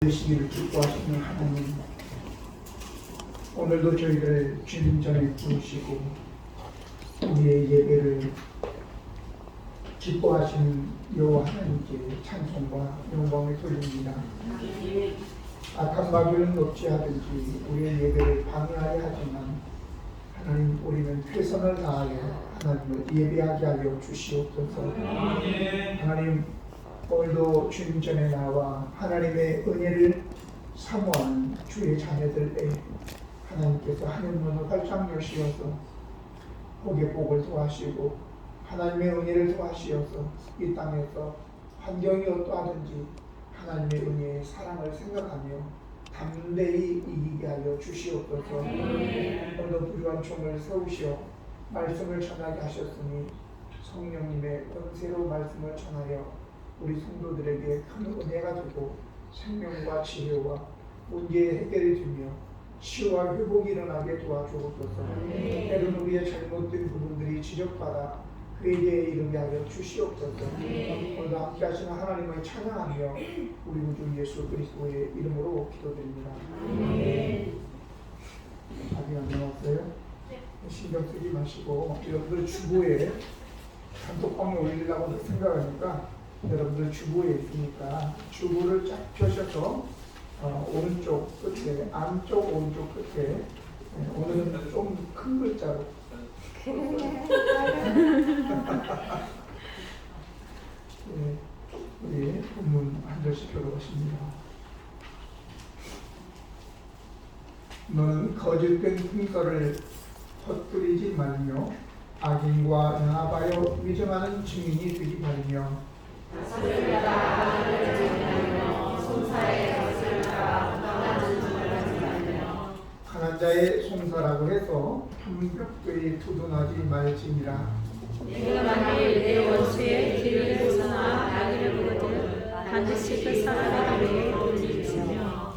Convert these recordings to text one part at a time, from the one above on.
되시기를 기뻐하시는 하나님, 오늘도 저희를 주님 전에 부르시고 우리의 예배를 기뻐하시는 여호와 하나님께 찬송과 영광을 돌립니다. 악한 마귀는 어찌하든지 우리의 예배를 방해하려 하지만 하나님, 우리는 최선을 다하여 하나님을 예배하게 하여 주시옵소서. 하나님, 오늘도 주님 전에 나와 하나님의 은혜를 사모하는 주의 자녀들에 하나님께서 하늘문을 활짝 여시어서 복의 복을 더하시고 하나님의 은혜를 더하시어서 이 땅에서 환경이 어떠하든지 하나님의 은혜의 사랑을 생각하며 담대히 이기게 하여 주시옵소서. 오늘도 부유한 총을 세우시어 말씀을 전하게 하셨으니 성령님의 권세로 말씀을 전하여 우리 성도들에게 큰 은혜가 되고 생명과 지혜와 문제의 해결이 되며 치유와 회복이 일어나게 도와주옵소서. 때로는 우리의 잘못된 부분들이 지적받아 회개에 이르게 하여 주시옵소서. 오늘도 함께 하시는 하나님을 찬양하며 우리 구주 예수 그리스도의 이름으로 기도드립니다. 아직 안 나왔어요? 신경 쓰지 마시고 여러분들 주보에 단톡방에 올리려고 생각하니까 여러분들 주보에 있으니까 주보를 쫙 펴셔서 오른쪽 끝에, 안쪽 오른쪽 끝에, 오늘은 좀 큰 글자로 우리 본문 한 절씩 펴보겠습니다. 너는 거짓된 풍설을 헛들이지 말며 악인과 연합하여 위정하는 증인이 되지 말며 강한 자의 송사라고 해서 편벽들이 두둔하지 말지니라. 내가 만일 내 원수의 길을 벗어나 나귀를 보거든 반드시 그 사람의 길에 돌리시며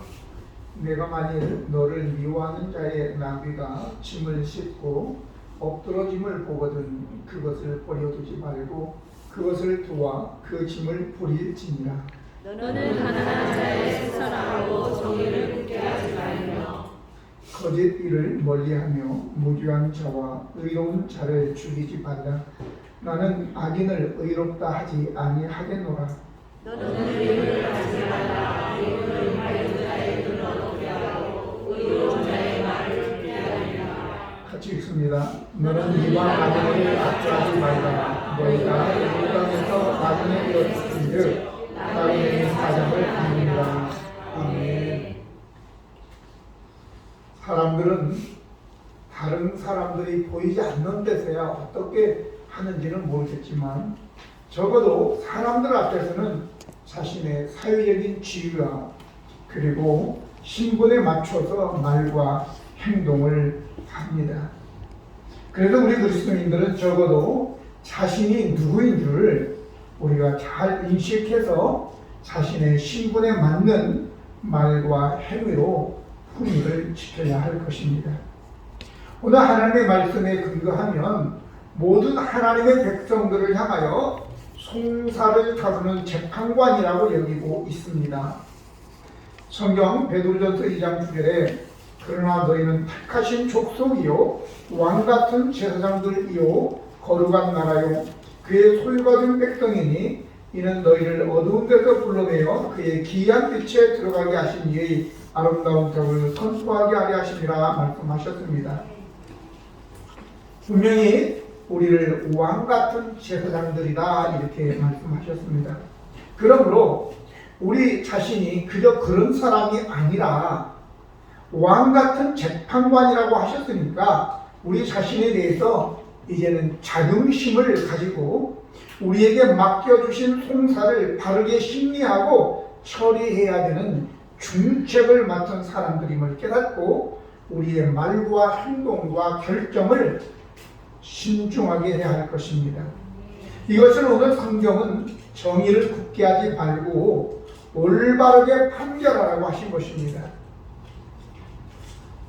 내가 만일 너를 미워하는 자의 나귀가 짐을 싣고 엎드러짐을 보거든 그것을 버려두지 말고 그것을 도와 그 짐을 부릴지니라. 너는 가난한 자의 수선하고 정의를 굳게 하지 말며 거짓 일을 멀리하며 무죄한 자와 의로운 자를 죽이지 말라. 나는 악인을 의롭다 하지 아니하겠노라. 너는 의를 하지 말라. 의를 밝은 자의 눈을 어둡게 하고 의로운 자의 말을 듣게 하리라. 같이 읽습니다. 너는 이와 악인을 악하지 말라. 너희가 이 땅에서 악인을 이어주신즉 나의 사정을 아니라. 아멘. 사람들은 다른 사람들이 보이지 않는 데서야 어떻게 하는지는 모르겠지만 적어도 사람들 앞에서는 자신의 사회적인 지위와 그리고 신분에 맞춰서 말과 행동을 합니다. 그래서 우리 그리스도인들은 적어도 자신이 누구인 줄 우리가 잘 인식해서 자신의 신분에 맞는 말과 행위로 품위를 지켜야 할 것입니다. 오늘 하나님의 말씀에 근거하면 모든 하나님의 백성들을 향하여 송사를 다루는 재판관이라고 여기고 있습니다. 성경 베드로전서 2장 9절에 그러나 너희는 택하신 족속이요 왕같은 제사장들이요 거룩한 나라요 그의 소유가 된 백성이니 이는 너희를 어두운 데서 불러내어 그의 기이한 빛에 들어가게 하신 이의 아름다운 덕을 선포하게 하려 하시니라 말씀하셨습니다. 분명히 우리를 왕같은 제사장들이다 이렇게 말씀하셨습니다. 그러므로 우리 자신이 그저 그런 사람이 아니라 왕같은 재판관이라고 하셨으니까 우리 자신에 대해서 이제는 자긍심을 가지고 우리에게 맡겨주신 송사를 바르게 심리하고 처리해야 되는 중책을 맡은 사람들임을 깨닫고 우리의 말과 행동과 결정을 신중하게 해야 할 것입니다. 이것을 오늘 성경은 정의를 굳게 하지 말고 올바르게 판결하라고 하신 것입니다.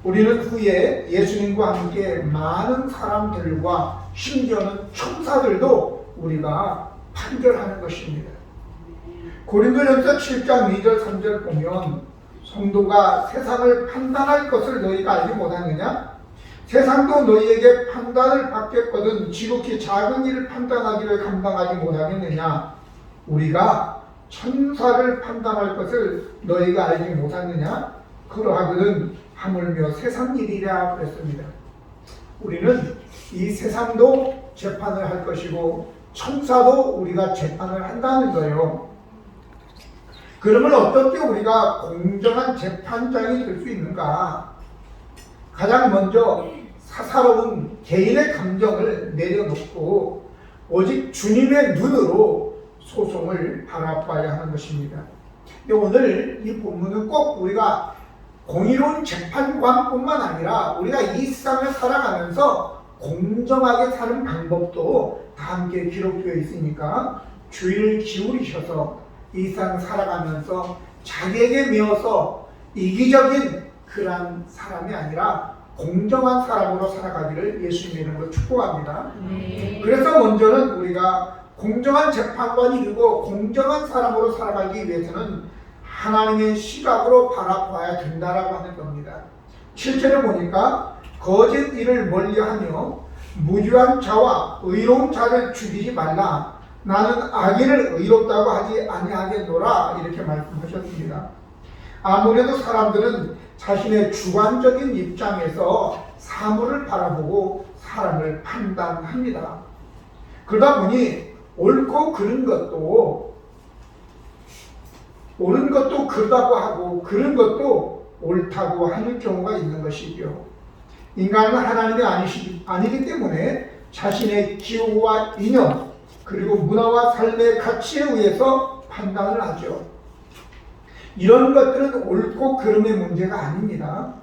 우리는 후에 예수님과 함께 많은 사람들과 심지어는 천사들도 우리가 판결하는 것입니다. 고린도전서 7장 2절 3절 보면 성도가 세상을 판단할 것을 너희가 알지 못하느냐? 세상도 너희에게 판단을 받겠거든 지극히 작은 일을 판단하기를 감당하지 못하겠느냐? 우리가 천사를 판단할 것을 너희가 알지 못하느냐? 그러하거든 하물며 세상 일이라 그랬습니다. 우리는 이 세상도 재판을 할 것이고 천사도 우리가 재판을 한다는 거예요. 그러면 어떻게 우리가 공정한 재판장이 될 수 있는가? 가장 먼저 사사로운 개인의 감정을 내려놓고 오직 주님의 눈으로 소송을 바라봐야 하는 것입니다. 오늘 이 본문은 꼭 우리가 공의로운 재판관뿐만 아니라 우리가 이 세상을 살아가면서 공정하게 사는 방법도 다 함께 기록되어 있으니까 주의를 기울이셔서 이 세상 살아가면서 자기에게 매어서 이기적인 그런 사람이 아니라 공정한 사람으로 살아가기를 예수님 이름으로 축복합니다. 그래서 먼저는 우리가 공정한 재판관이 되고 공정한 사람으로 살아가기 위해서는 하나님의 시각으로 바라봐야 된다라고 하는 겁니다. 7절에 보니까 거짓 일을 멀리하며 무죄한 자와 의로운 자를 죽이지 말라. 나는 악인을 의롭다고 하지 아니하겠노라 이렇게 말씀하셨습니다. 아무래도 사람들은 자신의 주관적인 입장에서 사물을 바라보고 사람을 판단합니다. 그러다 보니 옳고 그른 것도 옳은 것도 그르다고 하고 그른 것도 옳다고 하는 경우가 있는 것이죠. 인간은 하나님이 아니기 때문에 자신의 기호와 이념 그리고 문화와 삶의 가치에 의해서 판단을 하죠. 이런 것들은 옳고 그름의 문제가 아닙니다.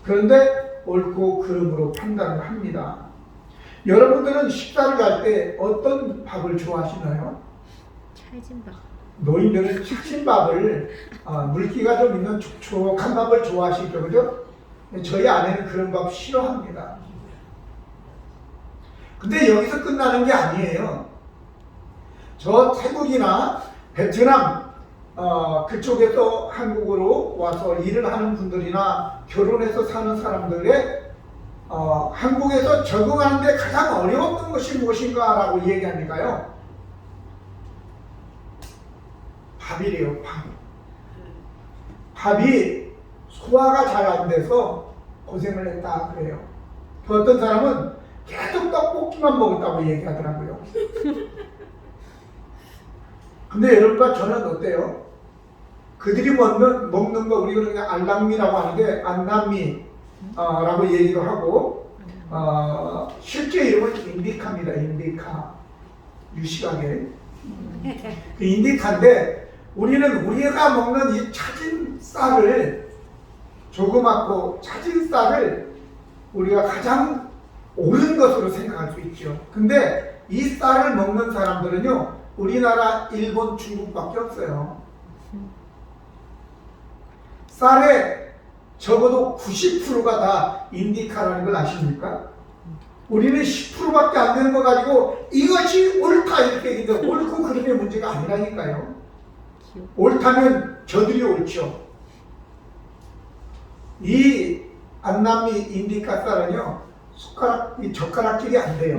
그런데 옳고 그름으로 판단을 합니다. 여러분들은 식사를 할 때 어떤 밥을 좋아하시나요? 찰진밥. 노인들은 찰진밥을 물기가 좀 있는 촉촉한 밥을 좋아하시죠, 그죠? 저희 아내는 그런 밥 싫어합니다. 근데 여기서 끝나는 게 아니에요. 저 태국이나 베트남 그쪽에서 한국으로 와서 일을 하는 분들이나 결혼해서 사는 사람들의 한국에서 적응하는데 가장 어려웠던 것이 무엇인가 라고 얘기하니까요. 밥이래요. 밥이 소화가 잘 안 돼서 고생을 했다 그래요. 그 어떤 사람은 계속 떡볶이만 먹었다고 얘기하더라고요. 근데 여러분과 저는 어때요? 그들이 먹는 거 우리가 그냥 알랑미라고 하는데 안남미라고 얘기도 하고 실제 이름은 인디카입니다. 인디카 유시각의 그 인디카인데 우리는 우리가 먹는 이 차진 쌀을 조그맣고 차진 쌀을 우리가 가장 옳은 것으로 생각할 수 있죠. 근데 이 쌀을 먹는 사람들은요 우리나라, 일본, 중국밖에 없어요. 쌀의 적어도 90%가 다 인디카라는 걸 아십니까? 우리는 10%밖에 안 되는 거 가지고 이것이 옳다 이렇게 얘기해도 옳고 그름의 문제가 아니라니까요. 옳다면 저들이 옳죠. 이 안남미 인디카 쌀은요 이 젓가락질이 안 돼요.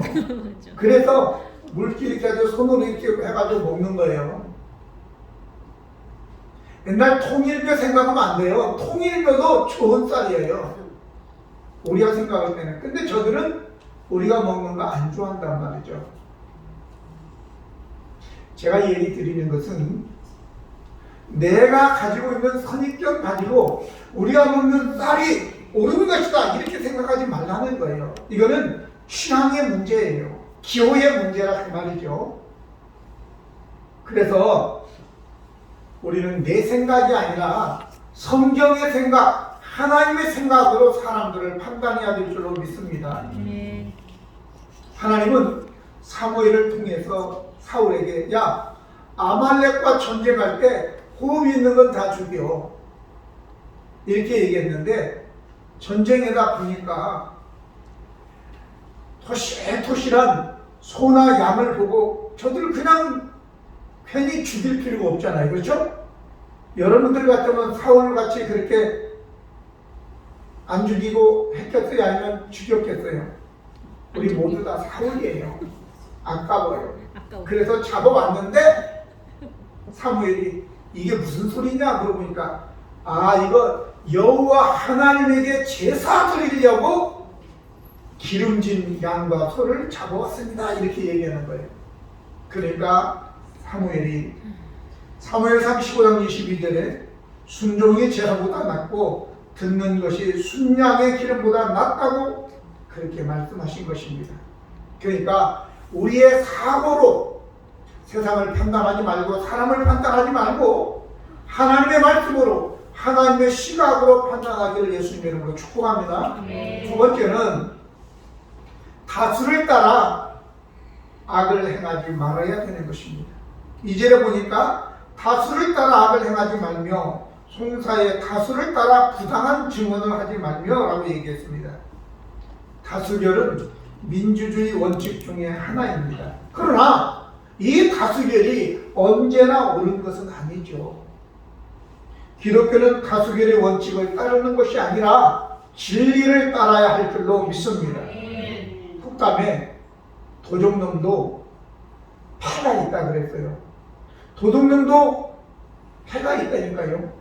그래서 물기 이렇게 해서 손으로 이렇게 해가지고 먹는 거예요. 옛날 통일교 생각하면 안 돼요. 통일교도 좋은 쌀이에요. 우리가 생각할 때는. 근데 저들은 우리가 먹는 거 안 좋아한단 말이죠. 제가 얘기 드리는 것은 내가 가지고 있는 선입견 가지고 우리가 먹는 쌀이 옳은 것이다 이렇게 생각하지 말라는 거예요. 이거는 취향의 문제예요. 기호의 문제라 그 말이죠. 그래서 우리는 내 생각이 아니라 성경의 생각, 하나님의 생각으로 사람들을 판단해야 될 줄로 믿습니다. 하나님은 사무엘을 통해서 사울에게 야 아말렉과 전쟁할 때 호흡이 있는 건 다 죽여 이렇게 얘기했는데 전쟁에다 보니까 토실토실한 소나 양을 보고 저들 그냥 괜히 죽일 필요가 없잖아요. 그렇죠? 여러분들 같으면 사울같이 그렇게 안 죽이고 했겠어요? 아니면 죽였겠어요? 우리 모두 다 사울이에요. 아까워요. 그래서 잡아왔는데 사무엘이 이게 무슨 소리냐 물어보니까 이거 여호와 하나님에게 제사 드리려고 기름진 양과 소를 잡아왔습니다. 이렇게 얘기하는 거예요. 그러니까 사무엘상 15장 22절에 순종이 제사보다 낫고 듣는 것이 순양의 기름보다 낫다고 그렇게 말씀하신 것입니다. 그러니까 우리의 사고로 세상을 판단하지 말고 사람을 판단하지 말고 하나님의 말씀으로 하나님의 시각으로 판단하기를 예수님의 이름으로 축복합니다. 두 번째는 다수를 따라 악을 행하지 말아야 되는 것입니다. 2절에 보니까 다수를 따라 악을 행하지 말며 송사의 다수를 따라 부당한 증언을 하지 말며 라고 얘기했습니다. 다수결은 민주주의 원칙 중에 하나입니다. 그러나 이 다수결이 언제나 옳은 것은 아니죠. 기독교는 다수결의 원칙을 따르는 것이 아니라 진리를 따라야 할 줄로 믿습니다. 북담에 도적놈도 패가 있다 그랬어요. 도둑놈도 패가 있다니까요.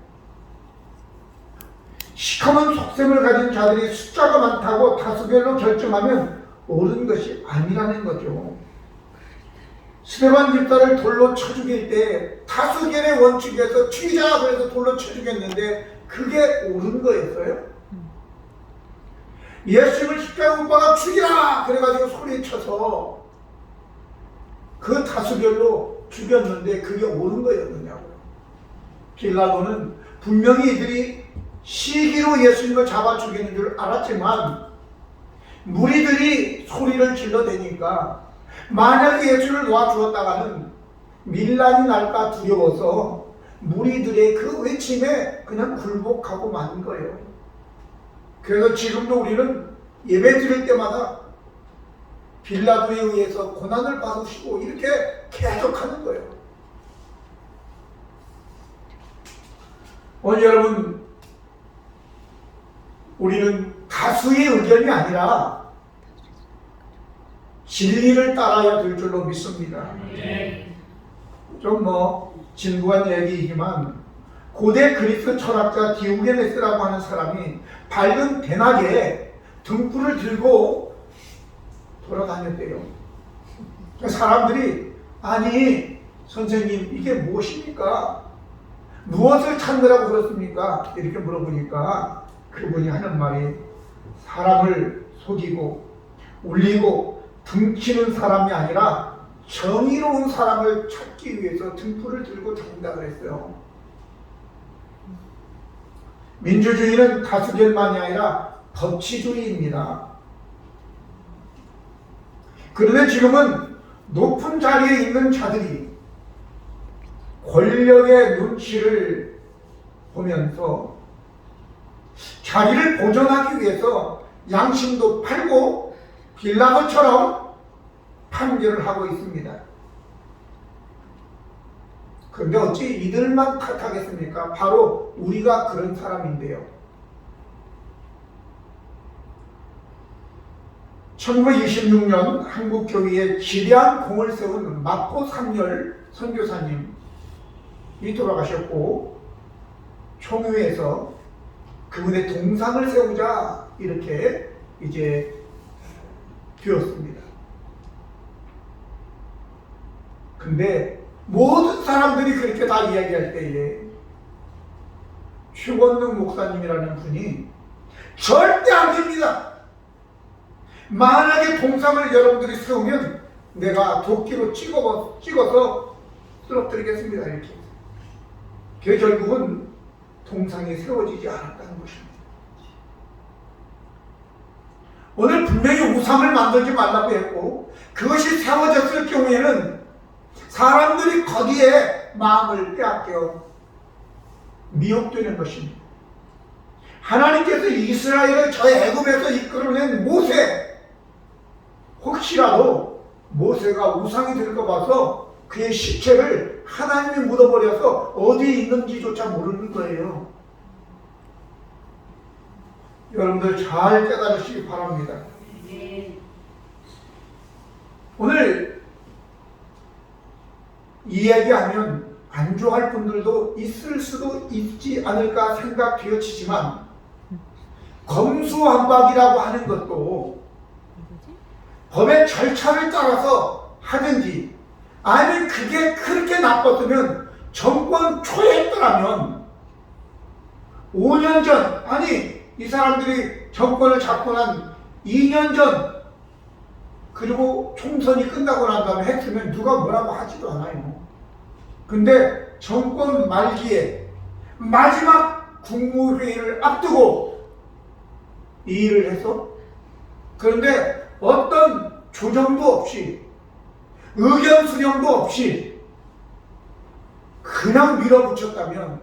시커먼 속셈을 가진 자들이 숫자가 많다고 다수결로 결정하면 옳은 것이 아니라는 거죠. 스데반 집사를 돌로 쳐 죽일 때 다수결의 원칙에서 죽이자 그래서 돌로 쳐 죽였는데 그게 옳은 거였어요? 예수님을 십자가 못 박아 죽이라 그래가지고 소리쳐서 그 다수결로 죽였는데 그게 옳은 거였느냐고요. 빌라도는 분명히 이들이 시기로 예수님을 잡아 죽이는 줄 알았지만 무리들이 소리를 질러대니까 만약에 예수를 놓아주었다가는 밀란이 날까 두려워서 무리들의 그 외침에 그냥 굴복하고 만 거예요. 그래서 지금도 우리는 예배 드릴 때마다 빌라도에 의해서 고난을 받으시고 이렇게 계속하는 거예요. 오늘 여러분, 우리는 다수의 의견이 아니라 진리를 따라야 될 줄로 믿습니다. 좀 진부한 얘기이지만 고대 그리스 철학자 디오게네스라고 하는 사람이 밝은 대낮에 등불을 들고 돌아다녔대요. 사람들이 아니 선생님 이게 무엇입니까? 무엇을 찾느라고 그렇습니까? 이렇게 물어보니까 그분이 하는 말이 사람을 속이고 울리고 등치는 사람이 아니라 정의로운 사람을 찾기 위해서 등불을 들고 다닌다 그랬어요. 민주주의는 다수결만이 아니라 법치주의입니다. 그런데 지금은 높은 자리에 있는 자들이 권력의 눈치를 보면서 자기를 보존하기 위해서 양심도 팔고 빌라도처럼 판결을 하고 있습니다. 그런데 어찌 이들만 탓하겠습니까? 바로 우리가 그런 사람인데요. 1926년 한국교회에 지대한 공을 세운 마포 삼열 선교사님이 돌아가셨고 총회에서 그분의 동상을 세우자 이렇게 이제 되었습니다. 근데 모든 사람들이 그렇게 다 이야기할 때에 최권능 목사님이라는 분이 절대 안 됩니다. 만약에 동상을 여러분들이 세우면 내가 도끼로 찍어서 쓰러뜨리겠습니다. 이렇게. 그게 결국은 동상이 세워지지 않았다는 것입니다. 오늘 분명히 우상을 만들지 말라고 했고 그것이 세워졌을 경우에는 사람들이 거기에 마음을 빼앗겨 미혹되는 것입니다. 하나님께서 이스라엘을 저 애굽에서 이끌어낸 모세, 혹시라도 모세가 우상이 될까 봐서 그의 시체를 하나님이 묻어버려서 어디에 있는지조차 모르는 거예요. 여러분들 잘 깨달으시기 바랍니다. 오늘 이 얘기하면 안 좋아할 분들도 있을 수도 있지 않을까 생각되어지지만, 검수완박이라고 하는 것도 법의 절차를 따라서 하든지, 아니 그게 그렇게 나빴으면 정권 초였더라면 5년 전, 아니 이 사람들이 정권을 잡고 난 2년 전, 그리고 총선이 끝나고 난 다음에 했으면 누가 뭐라고 하지도 않아요. 근데 정권 말기에 마지막 국무회의를 앞두고 이 일을 해서, 그런데 어떤 조정도 없이 의견 수렴도 없이 그냥 밀어붙였다면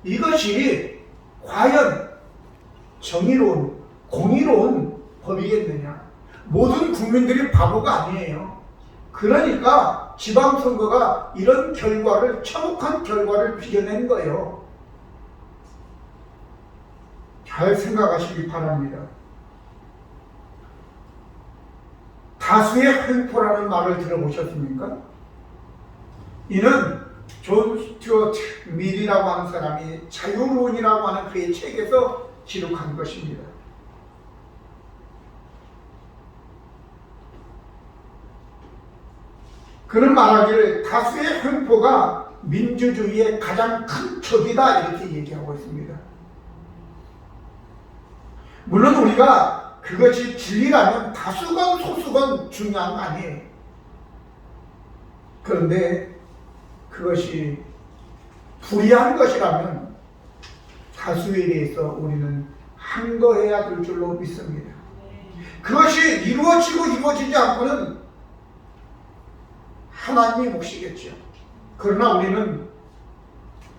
이것이 과연 정의로운, 공의로운 법이겠느냐? 모든 국민들이 바보가 아니에요. 그러니까 지방선거가 이런 결과를, 참혹한 결과를 빚어낸 거예요. 잘 생각하시기 바랍니다. 다수의 횡포라는 말을 들어보셨습니까? 이는 존 스튜어트 밀이라고 하는 사람이 자유론이라고 하는 그의 책에서 기록한 것입니다. 그는 말하기를 다수의 횡포가 민주주의의 가장 큰 적이다, 이렇게 얘기하고 있습니다. 물론 우리가 그것이 진리라면 다수건 소수건 중요한 거 아니에요. 그런데 그것이 불의한 것이라면 다수에 대해서 우리는 항거해야 될 줄로 믿습니다. 그것이 이루어지고 이루어지지 않고는 하나님의 몫이겠죠. 그러나 우리는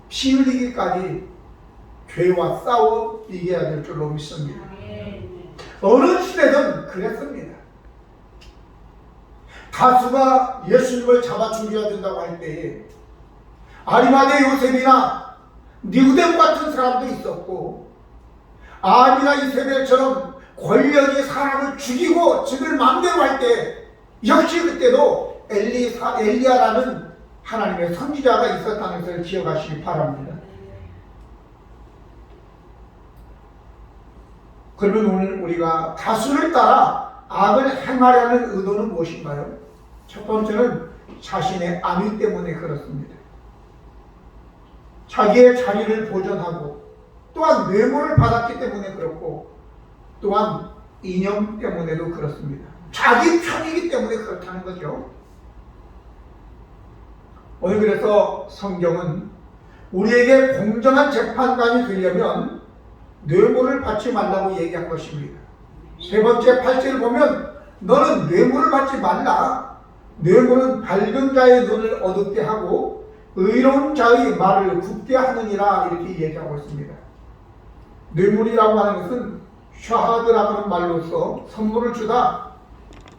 피 흘리기까지 죄와 싸워 이겨야 될 줄로 믿습니다. 어느 시대든 그랬습니다. 다수가 예수님을 잡아 죽여야 된다고 할 때에 아리마대 요셉이나 니고데모 같은 사람도 있었고, 아합이나 이세벨처럼 권력이 사람을 죽이고 지들 마음대로 할 때 역시 그때도 엘리야라는 하나님의 선지자가 있었다는 것을 기억하시기 바랍니다. 그러면 오늘 우리가 다수를 따라 악을 행하려는 의도는 무엇인가요? 첫 번째는 자신의 안위 때문에 그렇습니다. 자기의 자리를 보존하고, 또한 뇌물을 받았기 때문에 그렇고, 또한 이념 때문에도 그렇습니다. 자기 편이기 때문에 그렇다는 거죠. 오늘 그래서 성경은 우리에게 공정한 재판관이 되려면 뇌물을 받지 말라고 얘기한 것입니다. 세 번째 8절을 보면 너는 뇌물을 받지 말라. 뇌물은 밝은 자의 눈을 어둡게 하고 의로운 자의 말을 굽게 하느니라, 이렇게 얘기하고 있습니다. 뇌물이라고 하는 것은 샤하드라고 하는 말로서 선물을 주다,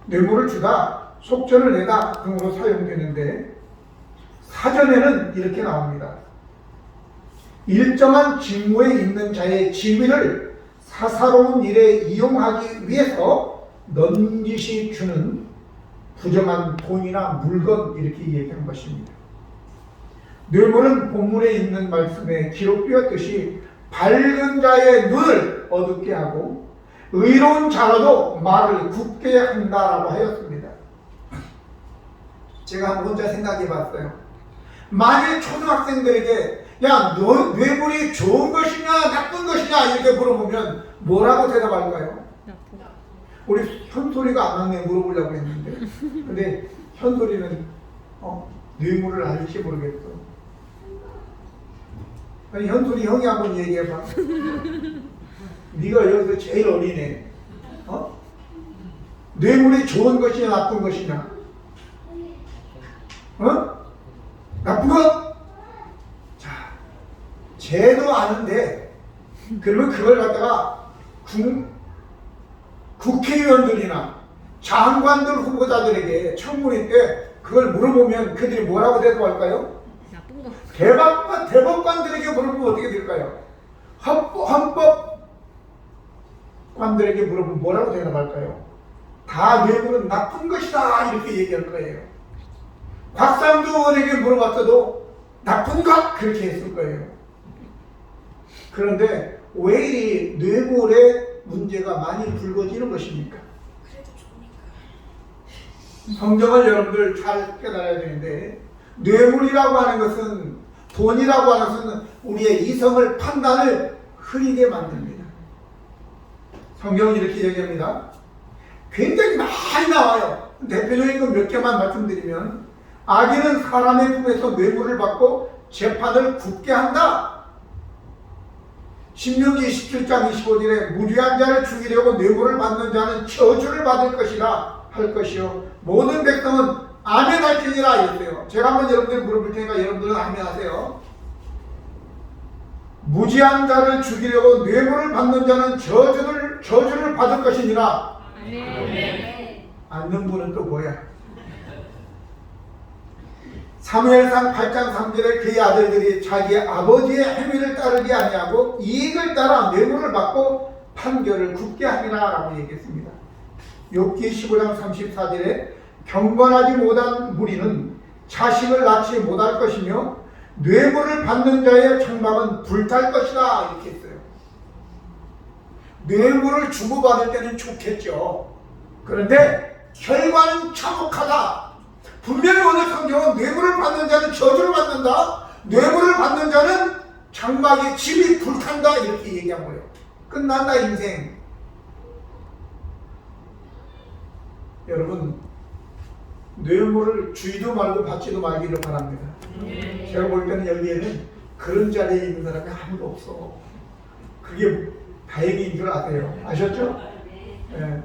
뇌물을 주다, 속전을 내다 등으로 사용되는데, 사전에는 이렇게 나옵니다. 일정한 직무에 있는 자의 지위를 사사로운 일에 이용하기 위해서 넌지시 주는 부정한 돈이나 물건, 이렇게 얘기한 것입니다. 뇌물은 본문에 있는 말씀에 기록되었듯이 밝은 자의 눈을 어둡게 하고 의로운 자라도 말을 굽게 한다라고 하였습니다. 제가 혼자 생각해 봤어요. 만일 초등학생들에게 야, 너 뇌물이 좋은 것이냐 나쁜 것이냐 이렇게 물어보면 뭐라고 대답할까요? 우리 현솔이가 안 왔네 물어보려고 했는데, 근데 현솔이는 뇌물을 알지 모르겠어. 아니, 현솔이 형이 한번 얘기해봐. 네가 여기서 제일 어리네. 뇌물이 좋은 것이냐 나쁜 것이냐? 나쁜 것? 자, 쟤도 아는데 그러면 그걸 갖다가 국회의원들이나 장관들 후보자들에게 청문회 때 그걸 물어보면 그들이 뭐라고 대답할까요? 대법관들에게 물어보면 어떻게 될까요? 헌법관들에게 물어보면 뭐라고 대답할까요? 다 뇌물은 나쁜 것이다 이렇게 얘기할 거예요. 곽상도 의원에게 물어봤어도 나쁜 것 그렇게 했을 거예요. 그런데 왜 이 뇌물의 문제가 많이 불거지는 것입니까? 성경을 여러분들 잘 깨달아야 되는데, 뇌물이라고 하는 것은, 돈이라고 하는 것은 우리의 이성을, 판단을 흐리게 만듭니다. 성경은 이렇게 얘기합니다. 굉장히 많이 나와요. 대표적인 것 몇 개만 말씀드리면, 악인은 사람의 품에서 뇌물을 받고 재판을 굳게 한다. 신명기 27장 25절에 무죄한 자를 죽이려고 뇌물을 받는 자는 저주를 받을 것이라 할 것이요 모든 백성은 아멘할지니라 이랬어요. 제가 한번 여러분들 물어볼 테니까 여러분들은 아멘하세요. 무죄한 자를 죽이려고 뇌물을 받는 자는 저주를 받을 것이니라. 아멘. 않는 분은 또 뭐야? 사무엘상 8장 3절에 그의 아들들이 자기 아버지의 행위를 따르지 아니하고 이익을 따라 뇌물을 받고 판결을 굳게 하리라 라고 얘기했습니다. 욥기 15장 34절에 경건하지 못한 무리는 자식을 낳지 못할 것이며 뇌물을 받는 자의 장막은 불탈 것이다 이렇게 했어요. 뇌물을 주고받을 때는 좋겠죠. 그런데 결과는 참혹하다. 분명히 오늘 성경은 뇌물을 받는 자는 저주를 받는다. 뇌물을 받는 자는 장막에 집이 불탄다 이렇게 얘기한 거예요. 끝난다 인생. 여러분 뇌물을 주지도 말고 받지도 말기를 바랍니다. 제가 볼 때는 여기에는 그런 자리에 있는 사람이 아무도 없어. 그게 다행인 줄 아세요. 아셨죠? 네.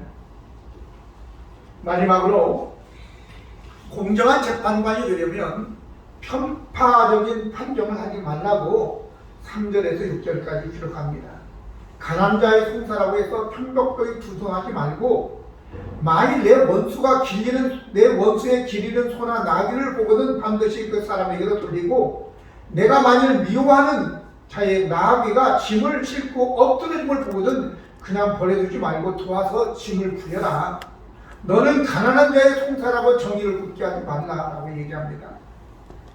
마지막으로 공정한 재판관이 되려면 편파적인 판정을 하지 말라고 3절에서 6절까지 기록합니다. 가난한 자의 송사라고 해서 편벽도에 두성하지 말고 만일 내 원수의 기리는 소나 나귀를 보거든 반드시 그 사람에게로 돌리고 내가 만일 미워하는 자의 나귀가 짐을 싣고 엎드러짐을 보거든 그냥 버려두지 말고 도와서 짐을 부려라. 너는 가난한 자의 송사라고 정의를 굳게 하지 말라라고 얘기합니다.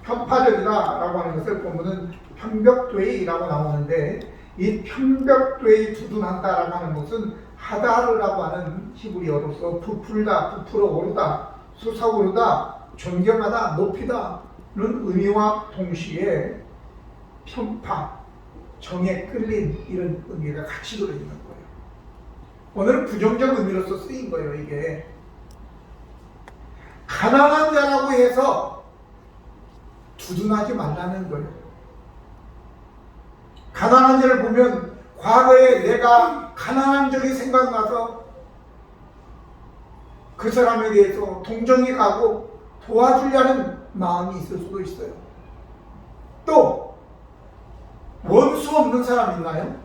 편파적이다 라고 하는 것을 보면은 편벽되이라고 나오는데 이 편벽되이 두둔한다 라고 하는 것은 하다르라고 하는 히브리어로서 부풀다, 부풀어 오르다, 솟아오르다, 존경하다, 높이다는 의미와 동시에 편파, 정에 끌린 이런 의미가 같이 들어있는 거예요. 오늘은 부정적 의미로서 쓰인 거예요. 이게 가난한 자라고 해서 두둔하지 말라는 거예요. 가난한 자를 보면 과거에 내가 가난한 적이 생각나서 그 사람에 대해서 동정이 가고 도와주려는 마음이 있을 수도 있어요. 또 원수 없는 사람 있나요?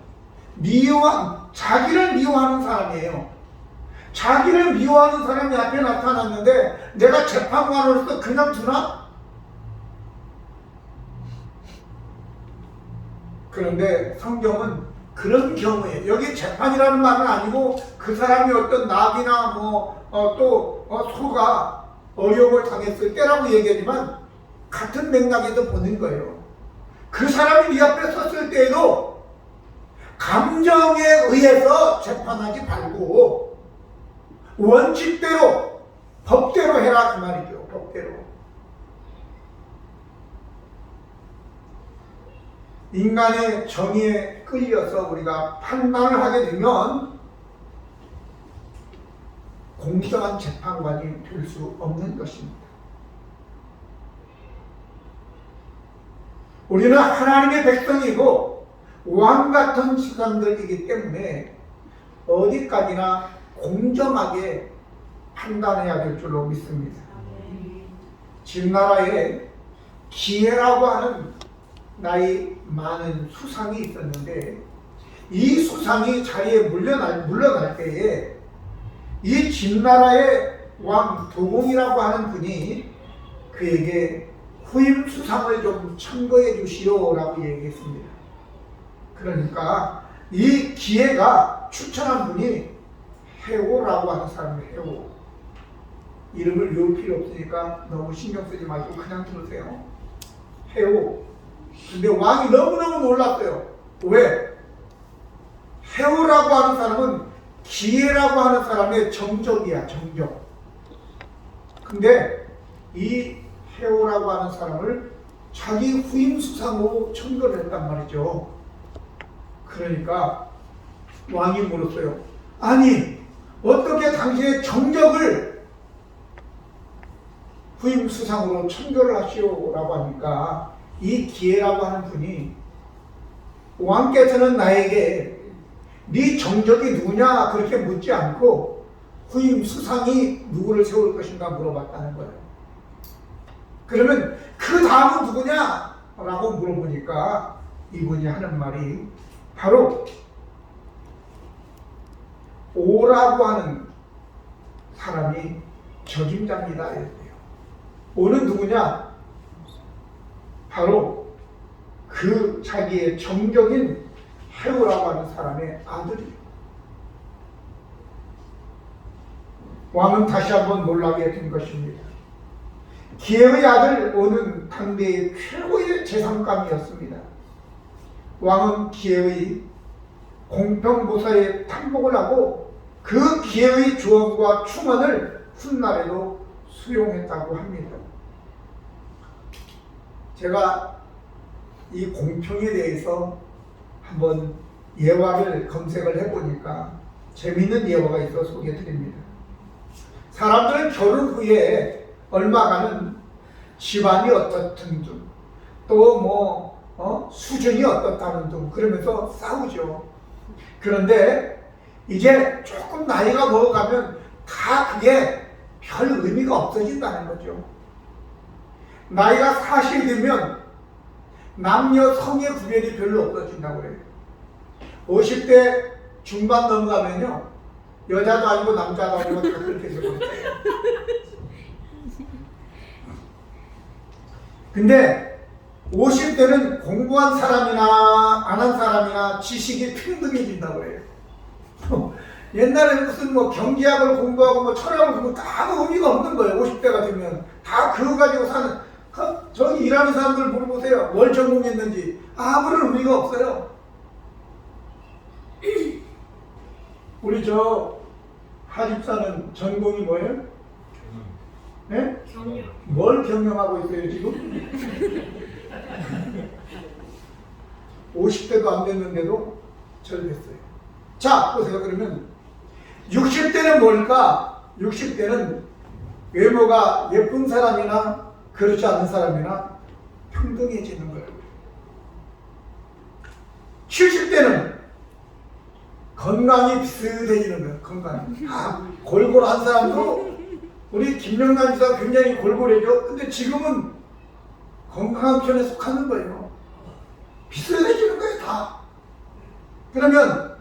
자기를 미워하는 사람이에요. 자기를 미워하는 사람이 앞에 나타났는데 내가 재판관으로서 그냥 두나? 그런데 성경은 그런 경우에 여기 재판이라는 말은 아니고 그 사람이 어떤 낙이나 소가 어려움을 당했을 때라고 얘기하지만 같은 맥락에서 보는 거예요. 그 사람이 네 앞에 섰을 때에도 감정에 의해서 재판하지 말고 원칙대로 법대로 해라 그 말이죠. 법대로. 인간의 정의에 끌려서 우리가 판단을 하게 되면 공정한 재판관이 될 수 없는 것입니다. 우리는 하나님의 백성이고 왕 같은 사람들이기 때문에 어디까지나 공정하게 판단해야 될 줄로 믿습니다. 진나라에 기해라고 하는 나이 많은 수상이 있었는데 이 수상이 자리에 물러날 때에 이 진나라의 왕 도공이라고 하는 분이 그에게 후임 수상을 좀 청구해 주시오라고 얘기했습니다. 그러니까 이 기회가 추천한 분이 해오라고 하는 사람이에요. 해오. 이름을 외울 필요 없으니까 너무 신경 쓰지 말고 그냥 들으세요. 해오. 근데 왕이 너무너무 놀랐어요. 왜? 해오라고 하는 사람은 기회라고 하는 사람의 정적이야, 정적. 근데 이 해오라고 하는 사람을 자기 후임 수상으로 청구를 했단 말이죠. 그러니까 왕이 물었어요. 아니, 어떻게 당신의 정적을 후임 수상으로 청구를 하시오라고 하니까 이 기회라고 하는 분이 왕께서는 나에게 네 정적이 누구냐 그렇게 묻지 않고 후임 수상이 누구를 세울 것인가 물어봤다는 거예요. 그러면 그 다음은 누구냐? 라고 물어보니까 이분이 하는 말이 바로 오라고 하는 사람이 적임자입니다. 이랬대요. 오는 누구냐? 바로 그 자기의 정적인 해오라고 하는 사람의 아들이에요. 왕은 다시 한번 놀라게 된 것입니다. 기회의 아들 오는 당대의 최고의 재상감이었습니다. 왕은 기회의 공평무사에 탐복을 하고 그 기회의 조언과 충언을 훗날에도 수용했다고 합니다. 제가 이 공평에 대해서 한번 예화를 검색을 해보니까 재미있는 예화가 있어 소개해드립니다. 사람들은 결혼 후에 얼마간은 집안이 어떻든 등, 또 수준이 어떻다는 등 그러면서 싸우죠. 그런데 이제 조금 나이가 먹어가면 다 그게 별 의미가 없어진다는 거죠. 나이가 40이 되면 남녀 성의 구별이 별로 없어진다고 그래요. 50대 중반 넘어가면요, 여자도 아니고 남자도 아니고 다 그렇게 되거든요. 근데 50대는 공부한 사람이나 안 한 사람이나 지식이 평등해진다고 해요. 옛날에는 무슨 경제학을 공부하고 철학을 공부하고 다 아무 의미가 없는 거예요. 50대가 되면 다 그거 가지고 사는, 저기 일하는 사람들 물어보세요. 뭘 전공했는지 아무런 의미가 없어요. 우리 하집사는 전공이 뭐예요? 네? 경영. 뭘 경영하고 있어요 지금? 50대도 안 됐는데도 절됐어요. 자, 보세요. 그러면 60대는 뭘까? 60대는 외모가 예쁜 사람이나 그렇지 않은 사람이나 평등해지는 거예요. 70대는 건강이 비슷해지는 거예요. 건강이. 골골한 사람도 우리 김영남 지사 굉장히 골골해져. 근데 지금은 건강한 편에 속하는 거예요. 비슷해지는 거예요, 다. 그러면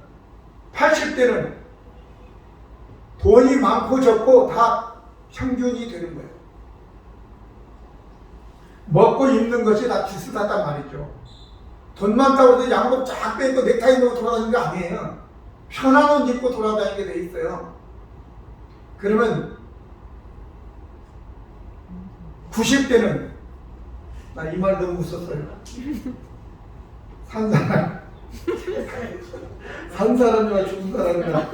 80대는 돈이 많고 적고 다 평균이 되는 거예요. 먹고 입는 것이 다 비슷하단 말이죠. 돈 많다고 해서 양복 쫙 빼고 넥타이 넣고 돌아다니는 게 아니에요. 편한 옷 입고 돌아다니게 돼 있어요. 그러면 90대는 나 이 말 너무 웃었어요. 산 사람이나 죽은 사람이나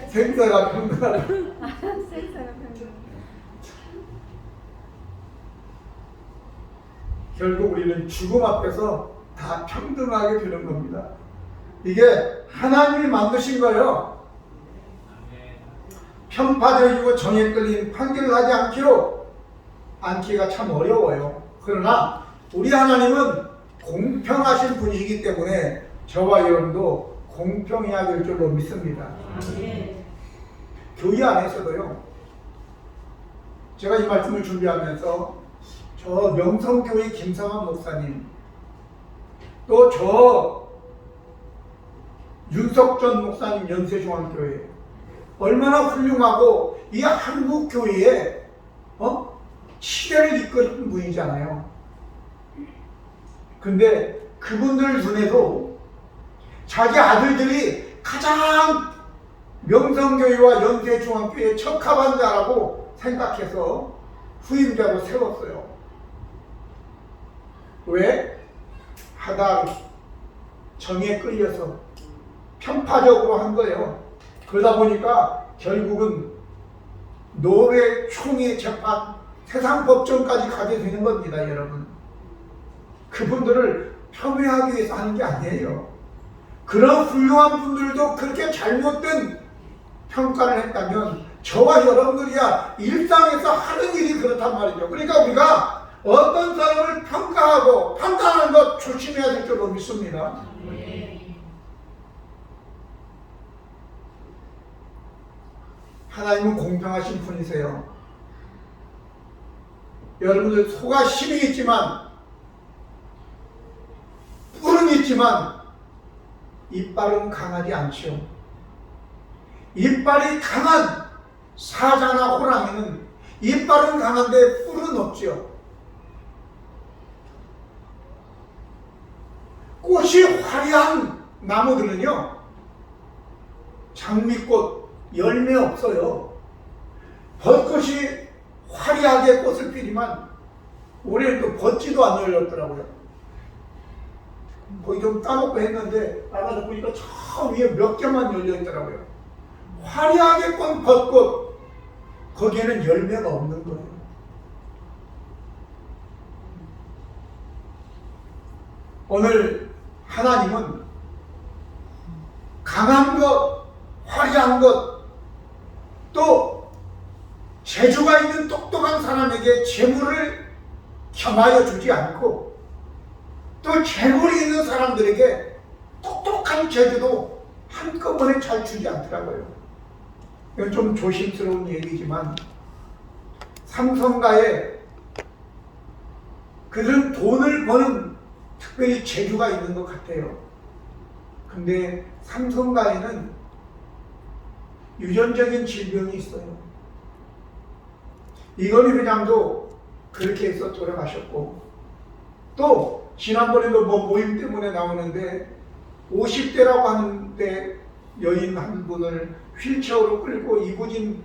생사가 평등하다. 결국 우리는 죽음 앞에서 다 평등하게 되는 겁니다. 이게 하나님이 만드신 거예요. 편파적이고 정에 끌린 판결을 하지 않기가 참 어려워요. 그러나 우리 하나님은 공평하신 분이기 때문에 저와 여러분도 공평해야 될 줄로 믿습니다. 교회 안에서도요. 제가 이 말씀을 준비하면서 저 명성교회 김성환 목사님, 또 저 윤석전 목사님 연세중앙교회 얼마나 훌륭하고 이 한국 교회에 시대를 이끄는 분이잖아요. 근데 그분들 눈에도 자기 아들들이 가장 명성교회와 연세중앙교회에 적합한 자라고 생각해서 후임자로 세웠어요. 왜? 하다 정에 끌려서 편파적으로 한 거예요. 그러다 보니까 결국은 노르웨이 총회 재판, 세상 법정까지 가게 되는 겁니다, 여러분. 그분들을 폄훼하기 위해서 하는 게 아니에요. 그런 훌륭한 분들도 그렇게 잘못된 평가를 했다면 저와 여러분들이야 일상에서 하는 일이 그렇단 말이죠. 그러니까 우리가 어떤 사람을 평가하고 판단하는 것 조심해야 될 줄로 믿습니다. 하나님은 공평하신 분이세요. 여러분들 속아 힘이 있지만, 뿔은 있지만 이빨은 강하지 않죠. 이빨이 강한 사자나 호랑이는 이빨은 강한데 뿔은 없죠. 꽃이 화려한 나무들은요, 장미꽃 열매 없어요. 벚꽃이 화려하게 꽃을 피지만 올해는 또 벚지도 안 열렸더라고요. 거기 좀 까먹고 했는데 나가서 보니까 저 위에 몇 개만 열려 있더라고요. 화려하게 꽃 벚꽃, 거기에는 열매가 없는 거예요. 오늘 하나님은 강한 것, 화려한 것, 또 재주가 있는 똑똑한 사람에게 재물을 겸하여 주지 않고, 또 재물이 있는 사람들에게 똑똑한 재주도 한꺼번에 잘 주지 않더라고요. 이건 좀 조심스러운 얘기지만, 삼성가에 그들은 돈을 버는 특별히 재주가 있는 것 같아요. 근데 삼성가에는 유전적인 질병이 있어요. 이건희 회장도 그렇게 해서 돌아가셨고, 또 지난번에도 뭐 모임 때문에 나오는데 50대라고 하는데 여인 한 분을 휠체어로 끌고 이부진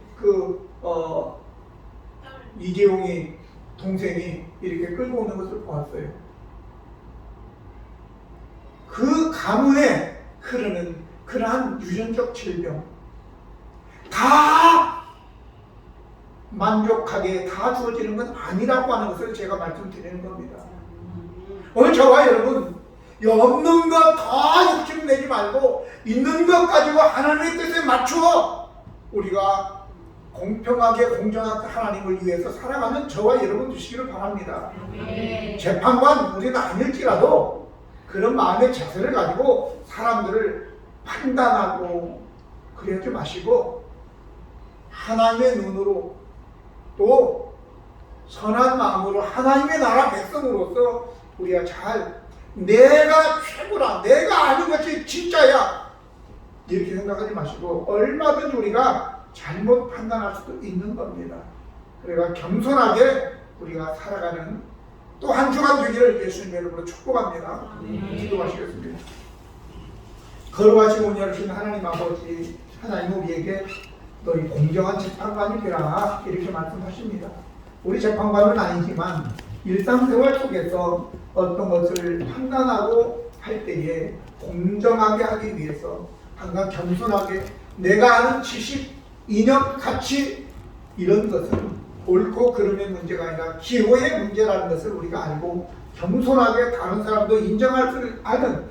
이재용이 동생이 이렇게 끌고 오는 것을 보았어요. 그 가문에 흐르는 그러한 유전적 질병, 다 만족하게 다 주어지는 건 아니라고 하는 것을 제가 말씀드리는 겁니다. 오늘 저와 여러분, 없는 것 다 욕심내지 말고 있는 것 가지고 하나님의 뜻에 맞추어 우리가 공평하게 공정한 하나님을 위해서 살아가는 저와 여러분 되시기를 바랍니다. 재판관 우리는 아닐지라도 그런 마음의 자세를 가지고 사람들을 판단하고 그러지 마시고, 하나님의 눈으로 또 선한 마음으로 하나님의 나라 백성으로서 우리가 잘, 내가 최고라, 내가 아는 것이 진짜야, 이렇게 생각하지 마시고 얼마든지 우리가 잘못 판단할 수도 있는 겁니다. 그러니까 겸손하게 우리가 살아가는 또 한 주간 되기를 예수님의 이름으로 축복합니다. 기도하시겠습니다. 거룩하시고 온유하신 하나님 아버지, 하나님 우리에게 너희 공정한 재판관이 되라 이렇게 말씀하십니다. 우리 재판관은 아니지만 일상생활 속에서 어떤 것을 판단하고 할 때에 공정하게 하기 위해서 항상 겸손하게 내가 아는 지식, 이념, 가치 이런 것은 옳고 그름의 문제가 아니라 기호의 문제라는 것을 우리가 알고 겸손하게 다른 사람도 인정할 줄 아는,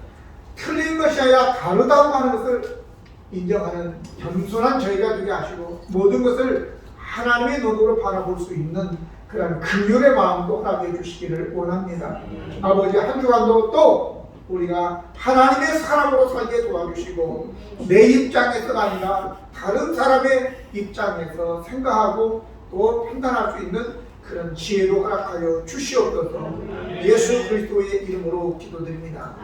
틀린 것이 아니라 다르다고 하는 것을 인정하는 겸손한 저희가 되게 하시고 모든 것을 하나님의 눈으로 바라볼 수 있는 그런 긍휼의 마음도 허락해 주시기를 원합니다. 아버지, 한 주간도 또 우리가 하나님의 사람으로 살게 도와주시고 내 입장에서가 아니라 다른 사람의 입장에서 생각하고 또 판단할 수 있는 그런 지혜로 허락하여 주시옵소서. 예수 그리스도의 이름으로 기도드립니다.